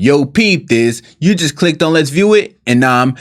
Yo, peep this. You just clicked on Let's View It, and I'm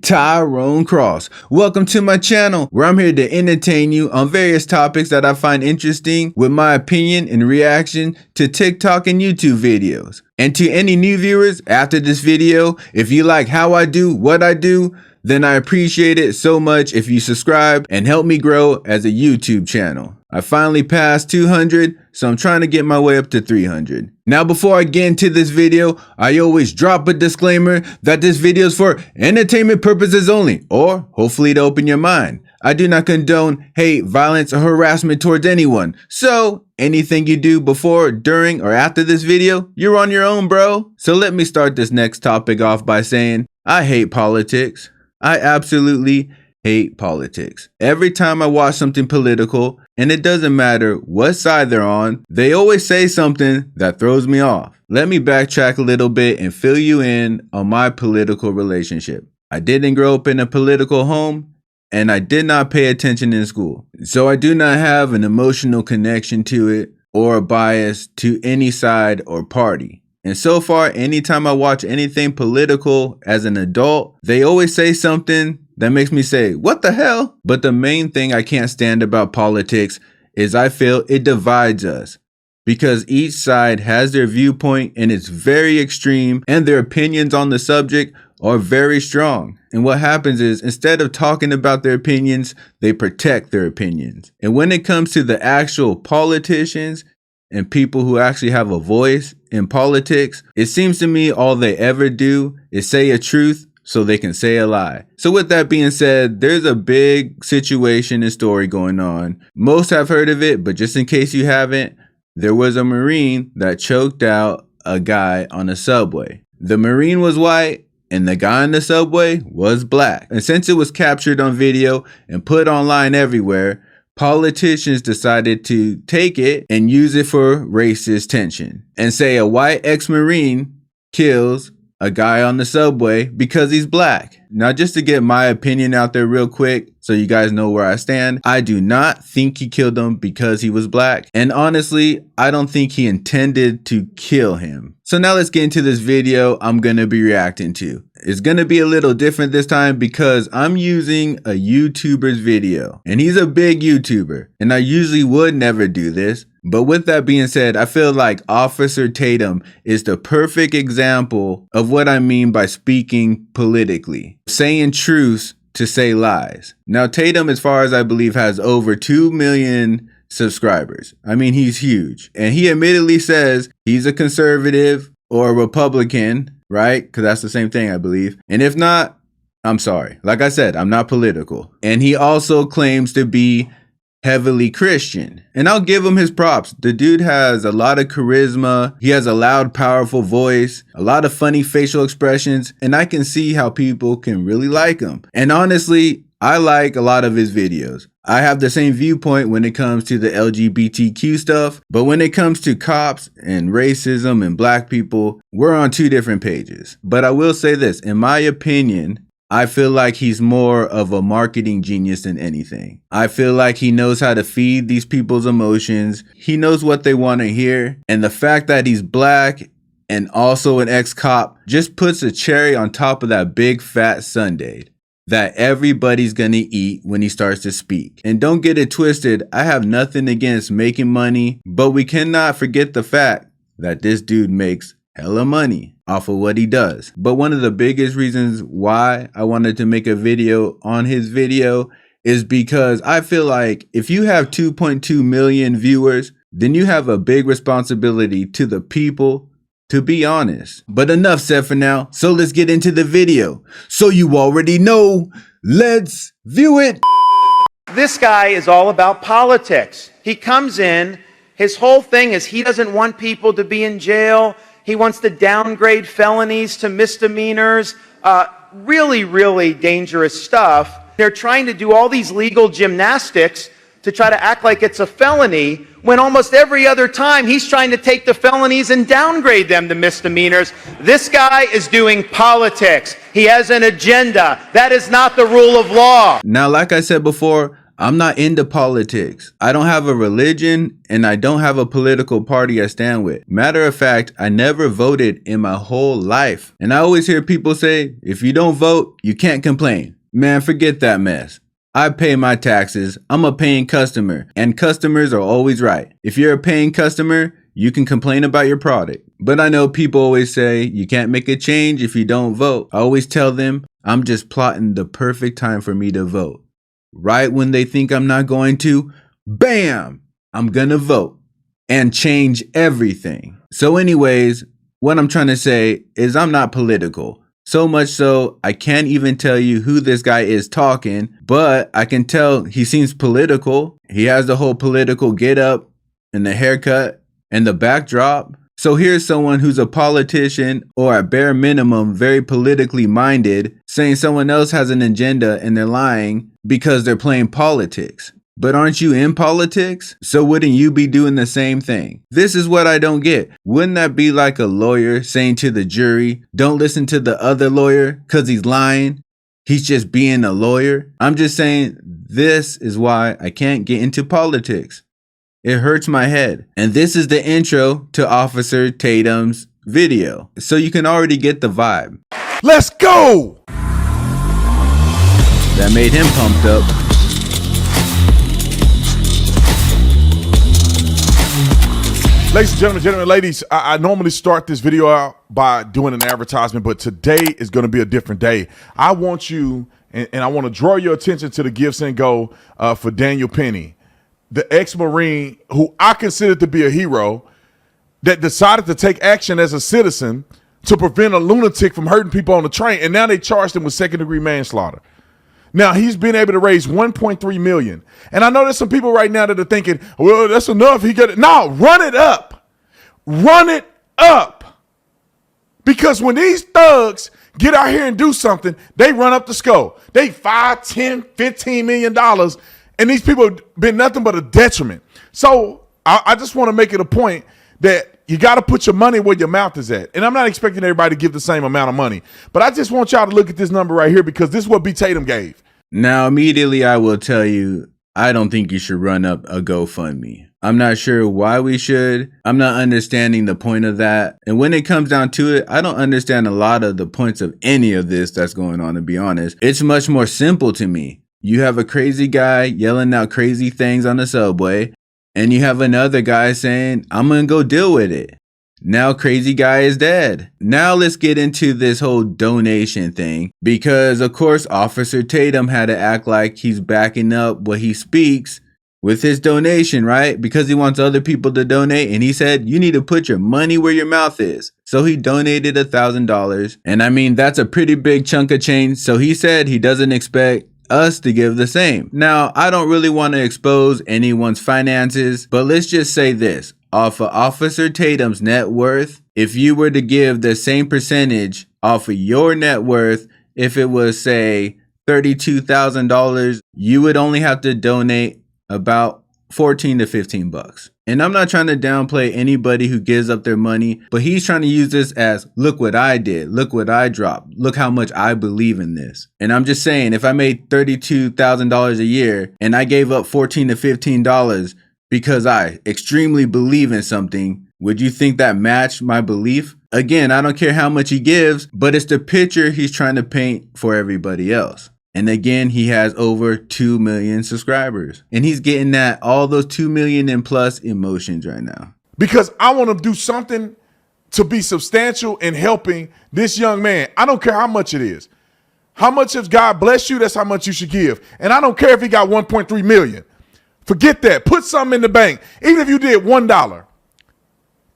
Tyrone Cross. Welcome to my channel, where I'm here to entertain you on various topics that I find interesting with my opinion and reaction to TikTok and YouTube videos. And to any new viewers after this video, if you like how I do what I do, then I appreciate it so much if you subscribe and help me grow as a YouTube channel. I finally passed 200, so I'm trying to get my way up to 300. Now, before I get into this video, I always drop a disclaimer that this video is for entertainment purposes only, or hopefully to open your mind. I do not condone hate, violence, or harassment towards anyone. So anything you do before, during, or after this video, you're on your own, bro. So let me start this next topic off by saying I hate politics. I absolutely hate politics. Every time I watch something political, and it doesn't matter what side they're on, they always say something that throws me off. Let me backtrack a little bit and fill you in on my political relationship. I didn't grow up in a political home, and I did not pay attention in school. So I do not have an emotional connection to it or a bias to any side or party. And so far, anytime I watch anything political as an adult, they always say something that makes me say, what the hell? But the main thing I can't stand about politics is I feel it divides us, because each side has their viewpoint and it's very extreme, and their opinions on the subject are very strong. And what happens is, instead of talking about their opinions, they protect their opinions. And when it comes to the actual politicians and people who actually have a voice in politics, it seems to me all they ever do is say a truth so they can say a lie. So with that being said, there's a big situation and story going on. Most have heard of it, but just in case you haven't, there was a Marine that choked out a guy on a subway. The Marine was white and the guy on the subway was black. And since it was captured on video and put online everywhere, politicians decided to take it and use it for racist tension and say a white ex-Marine kills a guy on the subway because he's black. Now, just to get my opinion out there real quick so you guys know where I stand, I do not think he killed him because he was black. And honestly, I don't think he intended to kill him. So now let's get into this video I'm gonna be reacting to. It's gonna be a little different this time because I'm using a YouTuber's video, and he's a big YouTuber, and I usually would never do this. But with that being said, I feel like Officer Tatum is the perfect example of what I mean by speaking politically, saying truths to say lies. Now, Tatum, as far as I believe, has over 2 million subscribers. I mean, he's huge. And he admittedly says he's a conservative or a Republican, right? Because that's the same thing, I believe. And if not, I'm sorry. Like I said, I'm not political. And he also claims to be heavily Christian, and I'll give him his props. The dude has a lot of charisma. He has a loud, powerful voice, a lot of funny facial expressions, and I can see how people can really like him. And honestly, I like a lot of his videos. I have the same viewpoint when it comes to the LGBTQ stuff, but when it comes to cops and racism and black people, we're on two different pages. But I will say this, in my opinion, I feel like he's more of a marketing genius than anything. I feel like he knows how to feed these people's emotions. He knows what they want to hear. And the fact that he's black and also an ex-cop just puts a cherry on top of that big fat sundae that everybody's gonna eat when he starts to speak. And don't get it twisted, I have nothing against making money, but we cannot forget the fact that this dude makes hella money off of what he does. But one of the biggest reasons why I wanted to make a video on his video is because I feel like if you have 2.2 million viewers, then you have a big responsibility to the people to be honest. But enough said for now, so let's get into the video. So you already know, let's view it. This guy is all about politics. He comes in, his whole thing is he doesn't want people to be in jail. He wants to downgrade felonies to misdemeanors, really, really dangerous stuff. They're trying to do all these legal gymnastics to try to act like it's a felony, when almost every other time he's trying to take the felonies and downgrade them to misdemeanors. This guy is doing politics. He has an agenda. That is not the rule of law. Now, like I said before, I'm not into politics. I don't have a religion and I don't have a political party I stand with. Matter of fact, I never voted in my whole life. And I always hear people say, if you don't vote, you can't complain. Man, forget that mess. I pay my taxes. I'm a paying customer, and customers are always right. If you're a paying customer, you can complain about your product. But I know people always say you can't make a change if you don't vote. I always tell them I'm just plotting the perfect time for me to vote. Right when they think I'm not going to, bam, I'm gonna vote and change everything. So anyways, what I'm trying to say is I'm not political. So much so, I can't even tell you who this guy is talking, but I can tell he seems political. He has the whole political get up and the haircut and the backdrop. So here's someone who's a politician, or at bare minimum, very politically minded, saying someone else has an agenda and they're lying because they're playing politics. But aren't you in politics? So wouldn't you be doing the same thing? This is what I don't get. Wouldn't that be like a lawyer saying to the jury, don't listen to the other lawyer because he's lying? He's just being a lawyer. I'm just saying this is why I can't get into politics. It hurts my head. And this is the intro to Officer Tatum's video. So you can already get the vibe. Let's go! That made him pumped up. Ladies and gentlemen, ladies, I normally start this video out by doing an advertisement, but today is going to be a different day. I want you, and I want to draw your attention to the gifts and go for Daniel Penny, the ex-Marine who I consider to be a hero that decided to take action as a citizen to prevent a lunatic from hurting people on the train, and now they charged him with second-degree manslaughter. Now, he's been able to raise $1.3 million. And I know there's some people right now that are thinking, well, that's enough. He got it. No, run it up. Run it up. Because when these thugs get out here and do something, they run up the score. They $5, $10, $15 million. And these people have been nothing but a detriment. So I just want to make it a point that you got to put your money where your mouth is at. And I'm not expecting everybody to give the same amount of money. But I just want y'all to look at this number right here because this is what B. Tatum gave. Now, immediately I will tell you, I don't think you should run up a GoFundMe. I'm not sure why we should. I'm not understanding the point of that. And when it comes down to it, I don't understand a lot of the points of any of this that's going on, to be honest. It's much more simple to me. You have a crazy guy yelling out crazy things on the subway, and you have another guy saying, I'm going to go deal with it. Now crazy guy is dead. Now let's get into this whole donation thing, because of course Officer Tatum had to act like he's backing up what he speaks with his donation, right? Because he wants other people to donate, and he said you need to put your money where your mouth is. So he donated $1,000, and I mean that's a pretty big chunk of change. So he said he doesn't expect us to give the same. Now, I don't really want to expose anyone's finances, but let's just say this. Off of Officer Tatum's net worth, if you were to give the same percentage off of your net worth, if it was, say, $32,000, you would only have to donate about 14 to 15 bucks. And I'm not trying to downplay anybody who gives up their money, but he's trying to use this as, look what I did, look what I dropped, look how much I believe in this. And I'm just saying, if I made $32,000 a year and I gave up $14 to $15 because I extremely believe in something, would you think that matched my belief? Again, I don't care how much he gives, but it's the picture he's trying to paint for everybody else. And again, he has over 2 million subscribers, and he's getting that all those 2 million and plus emotions right now. Because I want to do something to be substantial in helping this young man. I don't care how much it is. How much if God bless you, that's how much you should give. And I don't care if he got 1.3 million. Forget that. Put something in the bank. Even if you did $1.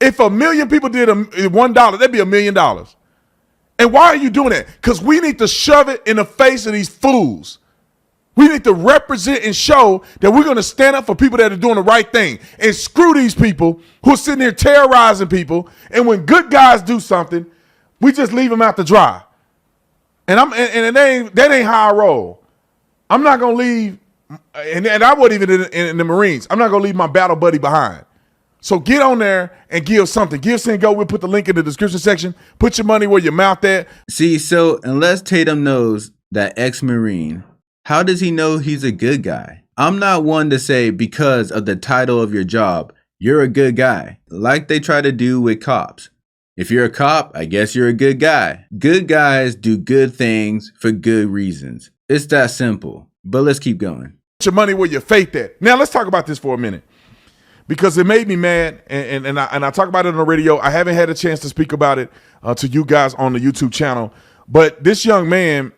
If a million people did $1, that'd be $1 million. And why are you doing that? Because we need to shove it in the face of these fools. We need to represent and show that we're going to stand up for people that are doing the right thing and screw these people who are sitting here terrorizing people. And when good guys do something, we just leave them out to dry. And that ain't how I roll. I'm not going to leave, and I wasn't even in the Marines. I'm not going to leave my battle buddy behind. So get on there and give something. Give Send Go. We'll put the link in the description section. Put your money where your mouth at. See, so unless Tatum knows that ex-Marine, how does he know he's a good guy? I'm not one to say because of the title of your job, you're a good guy, like they try to do with cops. If you're a cop, I guess you're a good guy. Good guys do good things for good reasons. It's that simple. But let's keep going. Put your money where your faith at. Now let's talk about this for a minute, because it made me mad, and I talk about it on the radio. I haven't had a chance to speak about it to you guys on the YouTube channel, but this young man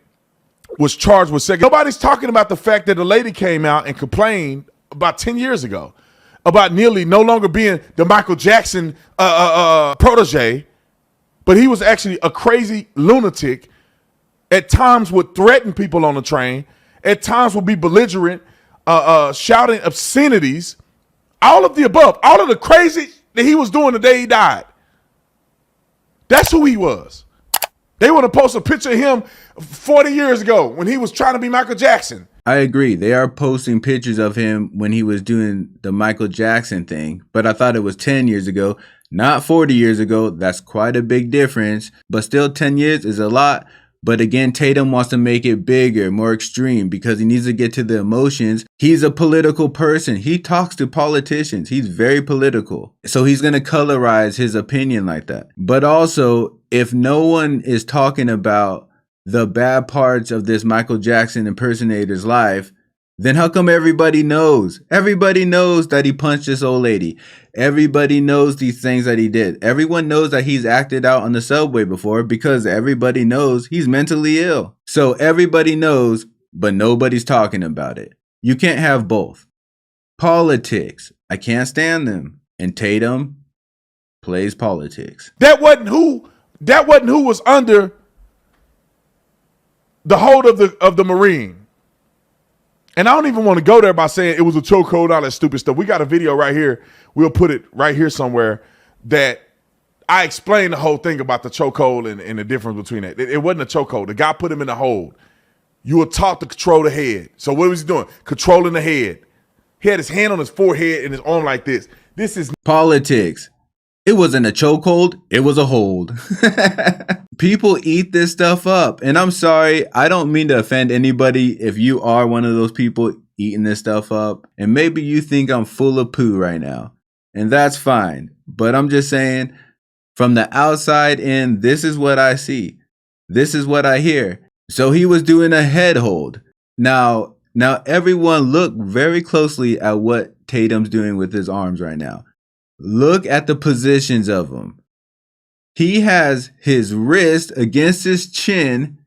was charged with second. Nobody's talking about the fact that a lady came out and complained about 10 years ago about NEELY no longer being the Michael Jackson protege, but he was actually a crazy lunatic. At times would threaten people on the train. At times would be belligerent, shouting obscenities. All of the above, all of the crazy that he was doing the day he died. That's who he was. They want to post a picture of him 40 years ago when he was trying to be Michael Jackson. I agree. They are posting pictures of him when he was doing the Michael Jackson thing, but I thought it was 10 years ago, not 40 years ago. That's quite a big difference, but still 10 years is a lot. But again, Tatum wants to make it bigger, more extreme, because he needs to get to the emotions. He's a political person. He talks to politicians. He's very political. So he's going to colorize his opinion like that. But also, if no one is talking about the bad parts of this Michael Jackson impersonator's life, then how come everybody knows? Everybody knows that he punched this old lady. Everybody knows these things that he did. Everyone knows that he's acted out on the subway before, because everybody knows he's mentally ill. So everybody knows, but nobody's talking about it. You can't have both. Politics, I can't stand them. And Tatum plays politics. That wasn't who was under the hold of the Marine. And I don't even want to go there by saying it was a chokehold, all that stupid stuff. We got a video right here. We'll put it right here somewhere that I explained the whole thing about the chokehold and the difference between that. It wasn't a chokehold. The guy put him in the hold. You were taught to control the head. So what was he doing? Controlling the head. He had his hand on his forehead and his arm like this. This is politics. It wasn't a chokehold, it was a hold. People eat this stuff up. And I'm sorry, I don't mean to offend anybody if you are one of those people eating this stuff up. And maybe you think I'm full of poo right now. And that's fine. But I'm just saying, from the outside in, this is what I see. This is what I hear. So he was doing a head hold. Now everyone look very closely at what Tatum's doing with his arms right now. Look at the positions of him. He has his wrist against his chin,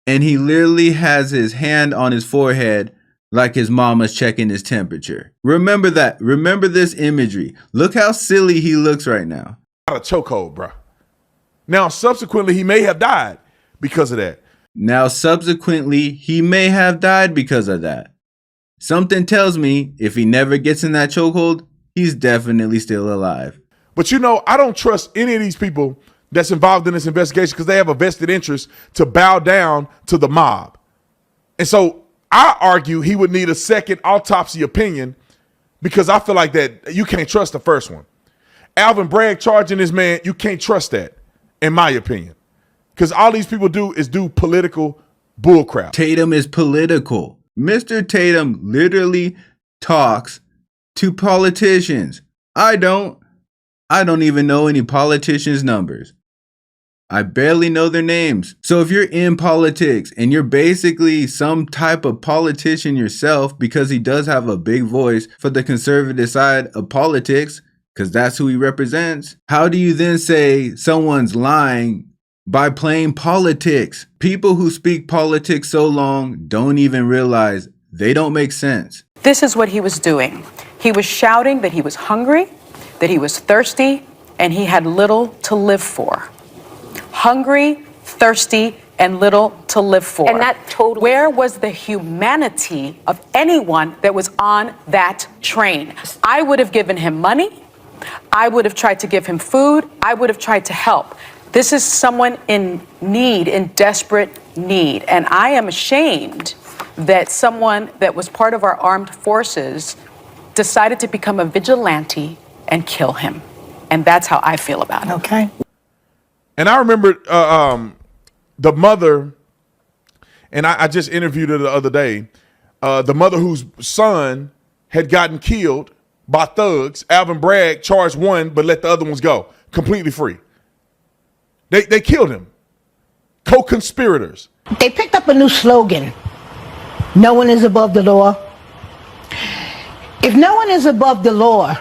and he literally has his hand on his forehead like his mama's checking his temperature. Remember that. Remember this imagery. Look how silly he looks right now. Not a chokehold, bro. Now, subsequently, he may have died because of that. Something tells me if he never gets in that chokehold, he's definitely still alive. But you know, I don't trust any of these people that's involved in this investigation because they have a vested interest to bow down to the mob. And so I argue he would need a second autopsy opinion because I feel like that you can't trust the first one. Alvin Bragg charging this man, you can't trust that, in my opinion. Because all these people do is do political bullcrap. Tatum is political. Mr. Tatum literally talks to politicians. I don't even know any politicians' numbers. I barely know their names. So if you're in politics and you're basically some type of politician yourself, because he does have a big voice for the conservative side of politics, because that's who he represents, how do you then say someone's lying by playing politics? People who speak politics so long don't even realize they don't make sense. This is what he was doing. He was shouting that he was hungry, that he was thirsty, and he had little to live for. Hungry, thirsty, and little to live for. And that totally... Where was the humanity of anyone that was on that train? I would have given him money. I would have tried to give him food. I would have tried to help. This is someone in need, in desperate need. And I am ashamed that someone that was part of our armed forces decided to become a vigilante and kill him. And that's how I feel about it. Okay. And I remember the mother, and I just interviewed her the other day. the mother whose son had gotten killed by thugs. Alvin Bragg charged one, but let the other ones go completely free. They killed him. Co-conspirators. They picked up a new slogan. No one is above the law. If no one is above the law,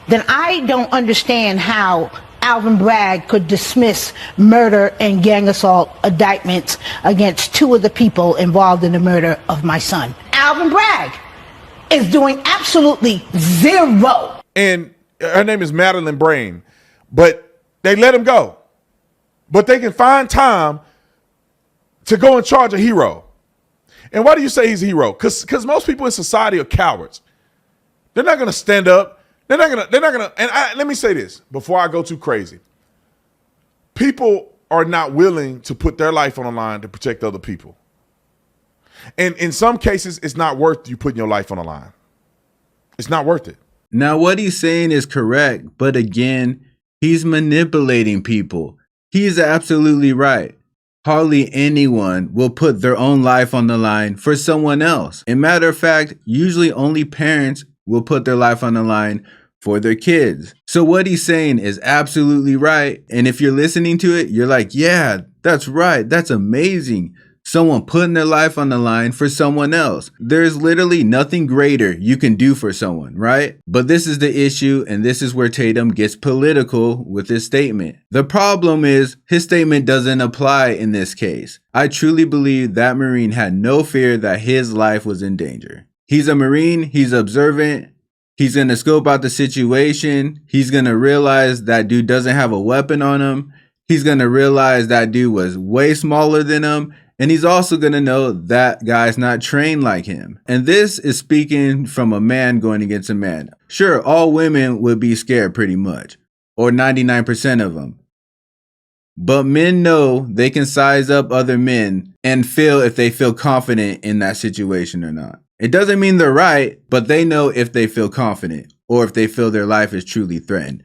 then I don't understand how Alvin Bragg could dismiss murder and gang assault indictments against two of the people involved in the murder of my son. Alvin Bragg is doing absolutely zero. And her name is Madeline Brain, but they let him go. But they can find time to go and charge a hero. And why do you say he's a hero? Because most people in society are cowards. They're not going to stand up. They're not going to, and let me say this before I go too crazy. People are not willing to put their life on the line to protect other people. And in some cases, it's not worth you putting your life on the line. It's not worth it. Now, what he's saying is correct, but again, he's manipulating people. He's absolutely right. Hardly anyone will put their own life on the line for someone else. As a matter of fact, usually only parents will put their life on the line for their kids. So what he's saying is absolutely right. And if you're listening to it, you're like, yeah, that's right. That's amazing. Someone putting their life on the line for someone else. There's literally nothing greater you can do for someone, right? But this is the issue, and this is where Tatum gets political with his statement. The problem is his statement doesn't apply in this case. I truly believe that Marine had no fear that his life was in danger. He's a Marine, he's observant, he's going to scope out the situation, he's going to realize that dude doesn't have a weapon on him, he's going to realize that dude was way smaller than him, and he's also going to know that guy's not trained like him. And this is speaking from a man going against a man. Sure, all women would be scared pretty much, or 99% of them. But men know they can size up other men and feel if they feel confident in that situation or not. It doesn't mean they're right, but they know if they feel confident or if they feel their life is truly threatened.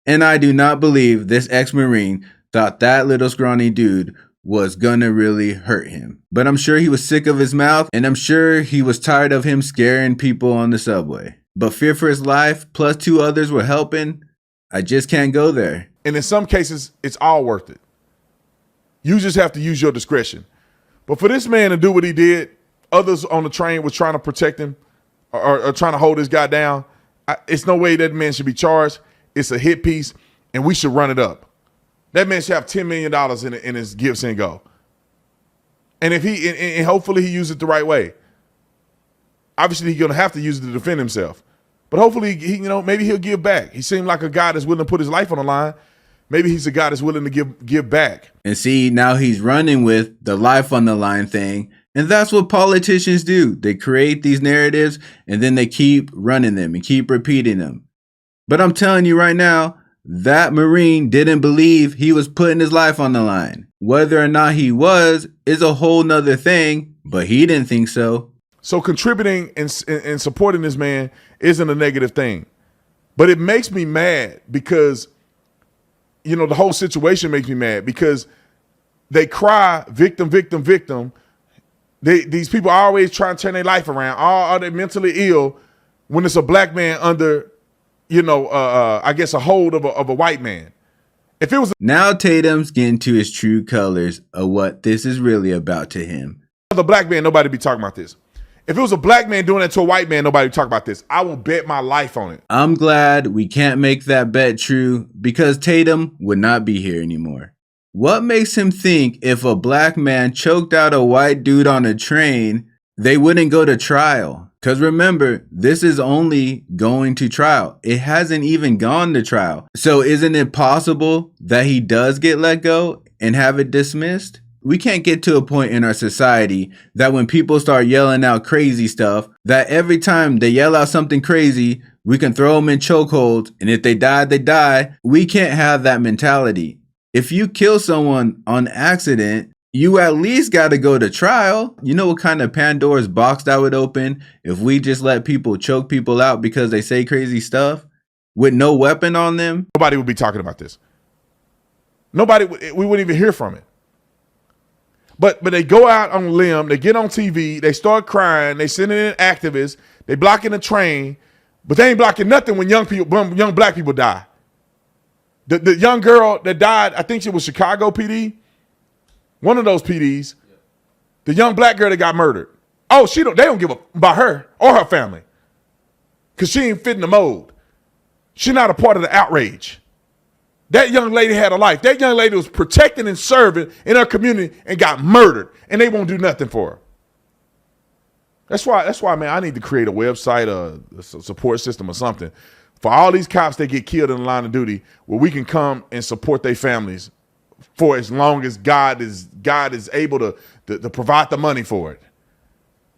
And I do not believe this ex-Marine thought that little scrawny dude was gonna really hurt him. But I'm sure he was sick of his mouth, and I'm sure he was tired of him scaring people on the subway. But fear for his life, plus two others were helping. I just can't go there. And in some cases, it's all worth it. You just have to use your discretion. But for this man to do what he did, others on the train was trying to protect him or trying to hold this guy down. It's no way that man should be charged. It's a hit piece, and we should run it up. That man should have $10 million in his gifts and go. And if and hopefully he uses it the right way. Obviously, he's going to have to use it to defend himself. But hopefully, maybe he'll give back. He seemed like a guy that's willing to put his life on the line. Maybe he's a guy that's willing to give back. And see, now he's running with the life on the line thing. And that's what politicians do. They create these narratives and then they keep running them and keep repeating them. But I'm telling you right now, that Marine didn't believe he was putting his life on the line. Whether or not he was is a whole nother thing, but he didn't think so. So contributing and supporting this man isn't a negative thing. But it makes me mad because, the whole situation makes me mad because they cry victim, victim, victim. These people are always trying to turn their life around. Are they mentally ill when it's a black man under I guess a hold of a white man? If it was now Tatum's getting to his true colors of what this is really about to him. The black man, nobody be talking about this. If it was a black man doing that to a white man, nobody would talk about this. I will bet my life on it. I'm glad we can't make that bet true because Tatum would not be here anymore. What makes him think if a black man choked out a white dude on a train, they wouldn't go to trial? Because remember, this is only going to trial. It hasn't even gone to trial. So isn't it possible that he does get let go and have it dismissed? We can't get to a point in our society that when people start yelling out crazy stuff, that every time they yell out something crazy, we can throw them in chokeholds. And if they die, they die. We can't have that mentality. If you kill someone on accident, you at least got to go to trial. You know what kind of Pandora's box that would open if we just let people choke people out because they say crazy stuff with no weapon on them? Nobody would be talking about this. We wouldn't even hear from it. But they go out on a limb, they get on TV, they start crying, they send in activists, they blocking the train, but they ain't blocking nothing when young black people die. The young girl that died, I think she was Chicago PD, one of those PDs, the young black girl that got murdered. Oh, they don't give a about her or her family because she ain't fitting the mold. She's not a part of the outrage. That young lady had a life. That young lady was protecting and serving in her community and got murdered, and they won't do nothing for her. That's why, man, I need to create a website, a support system or something for all these cops that get killed in the line of duty where we can come and support their families for as long as God is able to provide the money for it.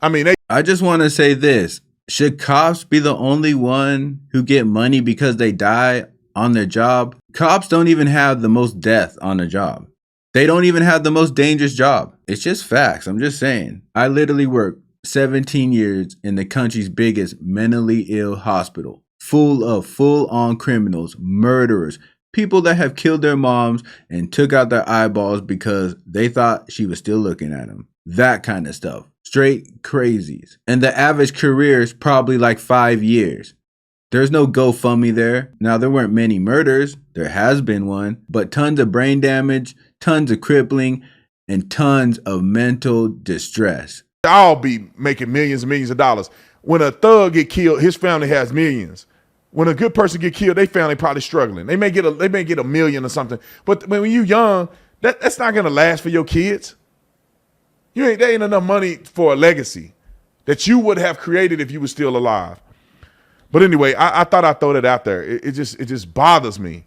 I mean, I just want to say this. Should cops be the only one who get money because they die on their job? Cops don't even have the most death on their job. They don't even have the most dangerous job. It's just facts. I'm just saying. I literally worked 17 years in the country's biggest mentally ill hospital, full of full-on criminals, murderers, people that have killed their moms and took out their eyeballs because they thought she was still looking at them. That kind of stuff. Straight crazies. And the average career is probably like 5 years. There's no GoFundMe there. Now, there weren't many murders. There has been one. But tons of brain damage, tons of crippling, and tons of mental distress. I'll be making millions and millions of dollars. When a thug get killed, his family has millions. When a good person get killed, their family probably struggling. They may get a million or something. But when you young, that's not gonna last for your kids. There ain't enough money for a legacy that you would have created if you were still alive. But anyway, I thought I'd throw that out there. It just bothers me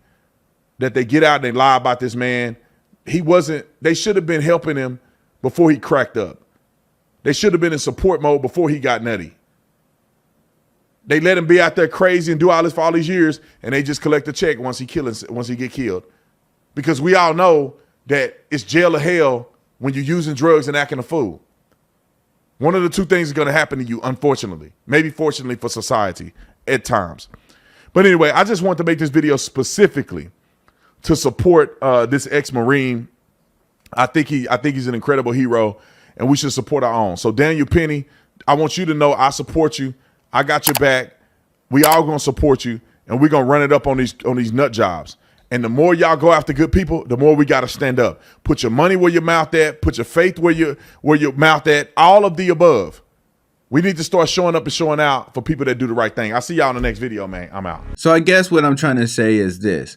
that they get out and they lie about this man. They should have been helping him before he cracked up. They should have been in support mode before he got nutty. They let him be out there crazy and do all this for all these years, and they just collect a check once he get killed. Because we all know that it's jail or hell when you're using drugs and acting a fool. One of the two things is going to happen to you, unfortunately. Maybe fortunately for society at times. But anyway, I just want to make this video specifically to support this ex-Marine. I think he's an incredible hero, and we should support our own. So Daniel Penny, I want you to know I support you. I got your back. We all gonna support you, and we're gonna run it up on these nut jobs. And the more y'all go after good people, the more we gotta stand up. Put your money where your mouth at. Put your faith where your mouth at. All of the above. We need to start showing up and showing out for people that do the right thing. I'll see y'all in the next video, man. I'm out. So I guess what I'm trying to say is this.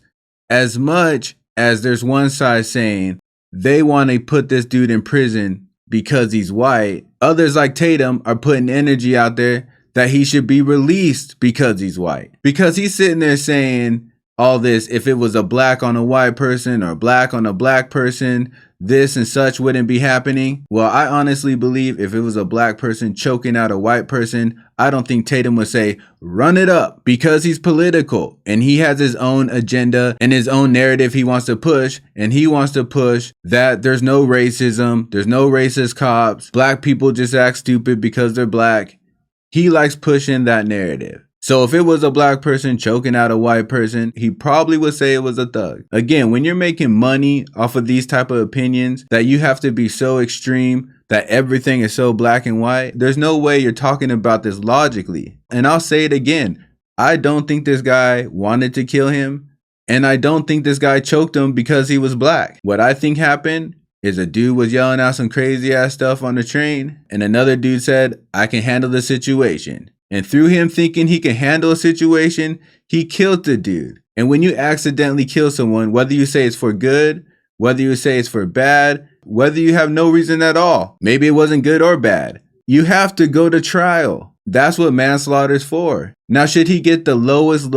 As much as there's one side saying they want to put this dude in prison because he's white, others like Tatum are putting energy out there that he should be released because he's white. Because he's sitting there saying all this, if it was a black on a white person or black on a black person, this and such wouldn't be happening. Well, I honestly believe if it was a black person choking out a white person, I don't think Tatum would say, run it up, because he's political and he has his own agenda and his own narrative he wants to push. And he wants to push that there's no racism, there's no racist cops, black people just act stupid because they're black. He likes pushing that narrative. So if it was a black person choking out a white person, he probably would say it was a thug. Again, when you're making money off of these type of opinions that you have to be so extreme that everything is so black and white, there's no way you're talking about this logically. And I'll say it again. I don't think this guy wanted to kill him. And I don't think this guy choked him because he was black. What I think happened is a dude was yelling out some crazy ass stuff on the train, and another dude said, I can handle the situation. And through him thinking he can handle a situation, he killed the dude. And when you accidentally kill someone, whether you say it's for good, whether you say it's for bad, whether you have no reason at all, maybe it wasn't good or bad, you have to go to trial. That's what manslaughter is for. Now, should he get the lowest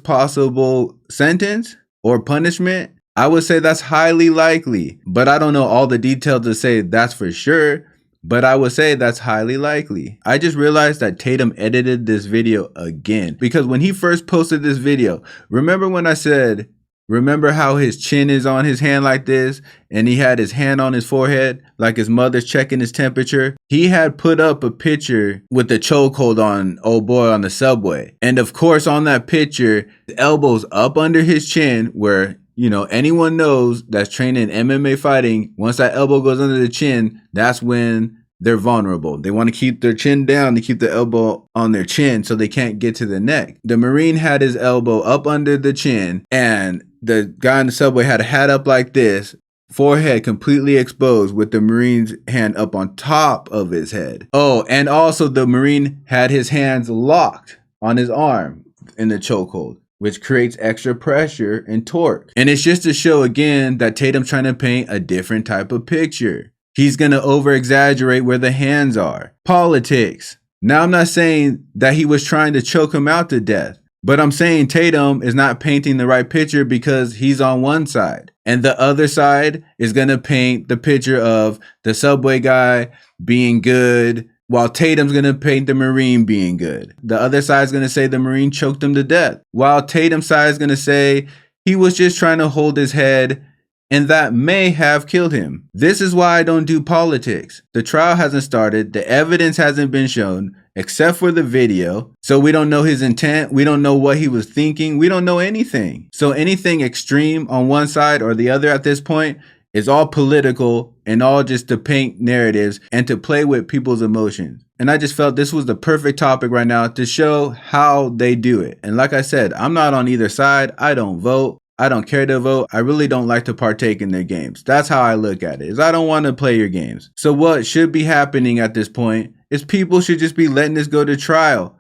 possible sentence or punishment? I would say that's highly likely, but I don't know all the details to say that's for sure, but I would say that's highly likely. I just realized that Tatum edited this video again, because when he first posted this video, remember when I said, remember how his chin is on his hand like this, and he had his hand on his forehead like his mother's checking his temperature? He had put up a picture with the chokehold on old boy on the subway. And of course, on that picture, the elbows up under his chin where you know, anyone knows that's trained in MMA fighting, once that elbow goes under the chin, that's when they're vulnerable. They want to keep their chin down to keep the elbow on their chin so they can't get to the neck. The Marine had his elbow up under the chin, and the guy in the subway had a hat up like this, forehead completely exposed with the Marine's hand up on top of his head. Oh, and also the Marine had his hands locked on his arm in the chokehold, which creates extra pressure and torque. And it's just to show again that Tatum's trying to paint a different type of picture. He's going to over exaggerate where the hands are. Politics. Now, I'm not saying that he was trying to choke him out to death, but I'm saying Tatum is not painting the right picture because he's on one side, and the other side is going to paint the picture of the subway guy being good, while Tatum's going to paint the Marine being good. The other side is going to say the Marine choked him to death, while Tatum's side is going to say he was just trying to hold his head and that may have killed him. This is why I don't do politics. The trial hasn't started. The evidence hasn't been shown except for the video. So we don't know his intent. We don't know what he was thinking. We don't know anything. So anything extreme on one side or the other at this point is all political and all just to paint narratives and to play with people's emotions. And I just felt this was the perfect topic right now to show how they do it. And like I said, I'm not on either side. I don't vote. I don't care to vote. I really don't like to partake in their games. That's how I look at it, is I don't want to play your games. So what should be happening at this point is people should just be letting this go to trial.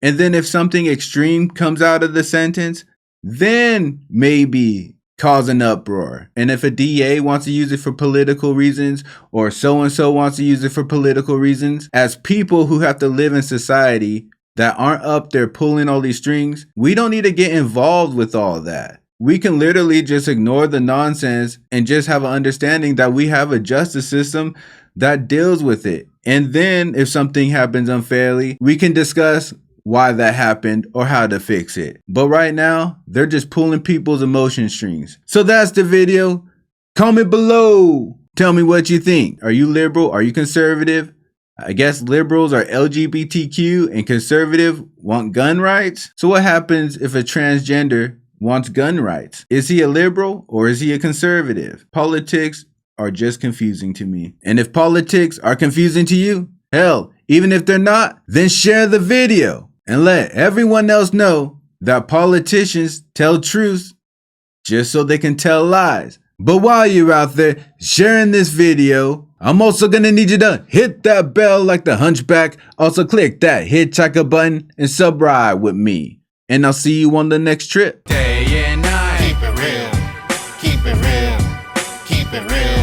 And then if something extreme comes out of the sentence, then maybe cause an uproar. And if a DA wants to use it for political reasons, or so-and-so wants to use it for political reasons, as people who have to live in society that aren't up there pulling all these strings, we don't need to get involved with all that. We can literally just ignore the nonsense and just have an understanding that we have a justice system that deals with it. And then if something happens unfairly, we can discuss why that happened or how to fix it. But right now, they're just pulling people's emotion strings. So that's the video. Comment below. Tell me what you think. Are you liberal? Are you conservative? I guess liberals are LGBTQ and conservative want gun rights. So what happens if a transgender wants gun rights? Is he a liberal or is he a conservative? Politics are just confusing to me. And if politics are confusing to you, hell, even if they're not, then share the video and let everyone else know that politicians tell truths just so they can tell lies. But while you're out there sharing this video, I'm also gonna need you to hit that bell like the hunchback. Also click that hitchhiker button and subscribe with me. And I'll see you on the next trip. Day and night. Keep it real. Keep it real. Keep it real.